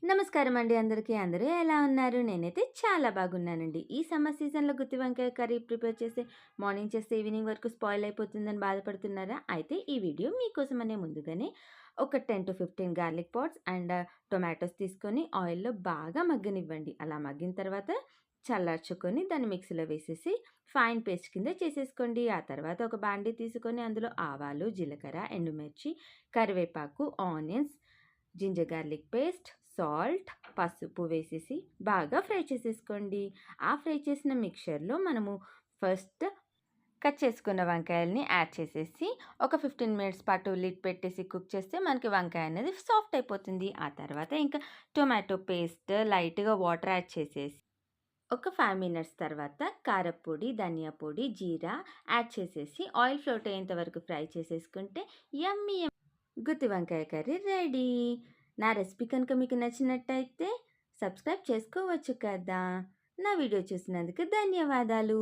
నమస్కారం అండి అందరికీ. అందరూ ఎలా ఉన్నారు? నేనైతే చాలా బాగున్నానండి. ఈ సమ్మర్ సీజన్‌లో గుత్తి వంకాయ కర్రీ ప్రిపేర్ చేసి మార్నింగ్ చేస్తే ఈవినింగ్ వరకు స్పాయిల్ అయిపోతుందని బాధపడుతున్నారా? అయితే ఈ వీడియో మీకోసమనే ముందుగానే ఒక 10-15 గార్లిక్ పాట్స్ అండ్ టొమాటోస్ తీసుకొని ఆయిల్‌లో బాగా మగ్గనివ్వండి. అలా మగ్గిన తర్వాత చల్లార్చుకొని దాన్ని మిక్సీలో వేసేసి ఫైన్ పేస్ట్ కింద చేసేసుకోండి. ఆ తర్వాత ఒక బాండీ తీసుకొని అందులో ఆవాలు, జీలకర్ర, ఎండుమిర్చి, కరివేపాకు, onions, ginger garlic paste, salt, పసుపు వేసేసి బాగా ఫ్రై చేసేసుకోండి. ఆ ఫ్రై చేసిన మిక్చర్‌లో మనము ఫస్ట్ కట్ చేసుకున్న వంకాయల్ని యాడ్ చేసేసి ఒక 15 మినిట్స్ పాటు లిడ్ పెట్టేసి కుక్ చేస్తే మనకి వంకాయ అనేది సాఫ్ట్ అయిపోతుంది. ఆ తర్వాత ఇంకా టొమాటో పేస్ట్ లైట్‌గా వాటర్ యాడ్ చేసేసి ఒక 5 మినిట్స్ తర్వాత కారప్పొడి, ధనియా పొడి, జీరా యాడ్ చేసేసి ఆయిల్ ఫ్లోట్ అయ్యేంత వరకు ఫ్రై చేసేసుకుంటే యమ్మీ గుత్తి వంకాయ కర్రీ రెడీ. నా రెసిపీ కనుక మీకు నచ్చినట్టయితే సబ్స్క్రైబ్ చేసుకోవచ్చు కదా! నా వీడియో చూసినందుకు ధన్యవాదాలు.